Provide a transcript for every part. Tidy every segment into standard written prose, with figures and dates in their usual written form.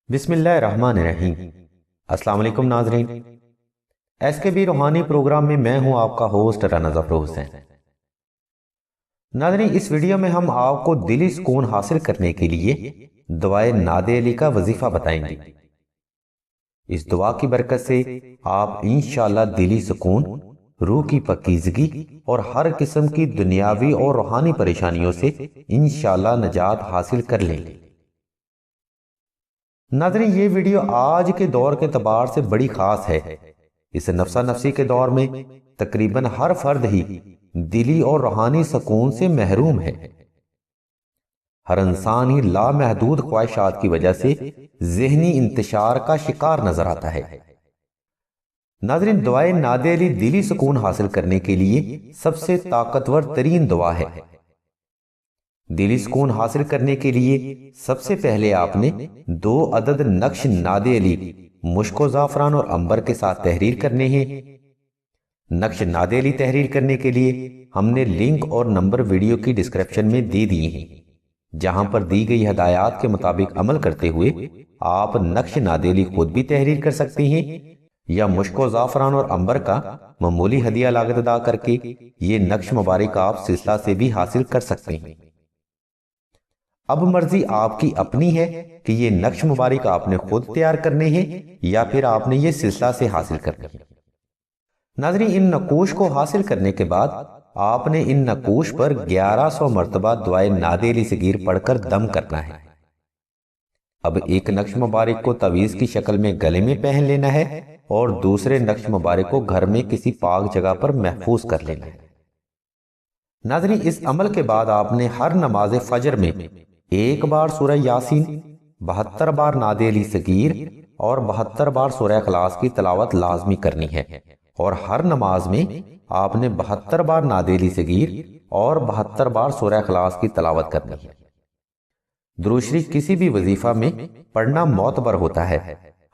بسم اللہ الرحمن الرحیم۔ السلام علیکم ناظرین، ایس کے بی روحانی پروگرام میں میں ہوں آپ کا ہوسٹ رانا ظفر حسین۔ ناظرین، اس ویڈیو میں ہم آپ کو دلی سکون حاصل کرنے کے لیے دعائے ناد علی کا وظیفہ بتائیں گے۔ اس دعا کی برکت سے آپ انشاءاللہ دلی سکون، روح کی پاکیزگی اور ہر قسم کی دنیاوی اور روحانی پریشانیوں سے انشاءاللہ نجات حاصل کر لیں گے۔ ناظرین، یہ ویڈیو آج کے دور کے اعتبار سے بڑی خاص ہے۔ اس نفسا نفسی کے دور میں تقریباً ہر فرد ہی دلی اور روحانی سکون سے محروم ہے۔ ہر انسان ہی لامحدود خواہشات کی وجہ سے ذہنی انتشار کا شکار نظر آتا ہے۔ ناظرین، دعائے ناد علی دلی سکون حاصل کرنے کے لیے سب سے طاقتور ترین دعا ہے۔ دلی سکون حاصل کرنے کے لیے سب سے پہلے آپ نے 2 عدد نقش ناد علی مشک و زعفران اور عنبر کے ساتھ تحریر کرنے ہیں۔ نقش ناد علی تحریر کرنے کے لیے ہم نے لنک اور نمبر ویڈیو کی ڈسکرپشن میں دے دیے ہیں، جہاں پر دی گئی ہدایات کے مطابق عمل کرتے ہوئے آپ نقش ناد علی خود بھی تحریر کر سکتے ہیں، یا مشک و زعفران اور عنبر کا معمولی ہدیہ لاگت ادا کر کے یہ نقش مبارک آپ سلسلہ سے بھی حاصل کر سکتے ہیں۔ اب مرضی آپ کی اپنی ہے کہ یہ نقش مبارک آپ نے خود تیار کرنے ہیں یا پھر آپ نے یہ سلسلہ سے حاصل کرنے ہیں۔ ناظرین، ان نقوش کو حاصل کرنے کے بعد آپ نے ان نقوش پر 1100 مرتبہ دعائے ناد علی صغیر پڑھ کر دم کرنا ہے۔ اب ایک نقش مبارک کو تعویذ کی شکل میں گلے میں پہن لینا ہے اور دوسرے نقش مبارک کو گھر میں کسی پاک جگہ پر محفوظ کر لینا ہے۔ ناظرین، اس عمل کے بعد آپ نے ہر نماز فجر میں 1 بار سورہ یاسین، 72 بار ناد علی صغیر اور 72 بار سورہ اخلاص کی تلاوت لازمی کرنی ہے، اور ہر نماز میں آپ نے 72 بار ناد علی صغیر اور 72 بار سورہ اخلاص کی تلاوت کرنی ہے۔ درود شریف کسی بھی وظیفہ میں پڑھنا معتبر ہوتا ہے۔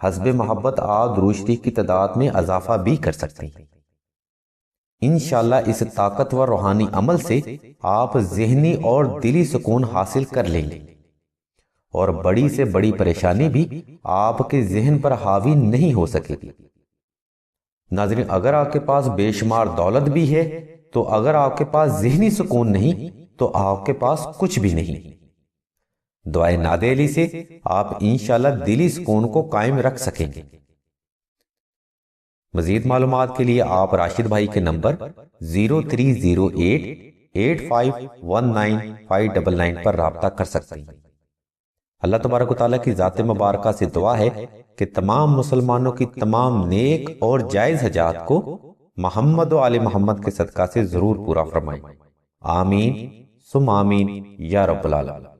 حسب محبت آپ درود شریف کی تعداد میں اضافہ بھی کر سکتے ہیں۔ انشاءاللہ اس طاقتور روحانی عمل سے آپ ذہنی اور دلی سکون حاصل کر لیں گے، اور بڑی سے بڑی پریشانی بھی آپ کے ذہن پر حاوی نہیں ہو سکے گی۔ ناظرین، اگر آپ کے پاس بے شمار دولت بھی ہے تو اگر آپ کے پاس ذہنی سکون نہیں تو آپ کے پاس کچھ بھی نہیں۔ دعائے ناد علی سے آپ انشاءاللہ دلی سکون کو قائم رکھ سکیں گے۔ مزید معلومات کے لیے آپ راشد بھائی کے نمبر 0308851959 پر رابطہ کر سکتے ہیں۔ اللہ تبارک و تعالیٰ کی ذات مبارکہ سے دعا ہے کہ تمام مسلمانوں کی تمام نیک اور جائز حاجات کو محمد و آل محمد کے صدقہ سے ضرور پورا فرمائیں۔ آمین ثم آمین یا رب العالمین۔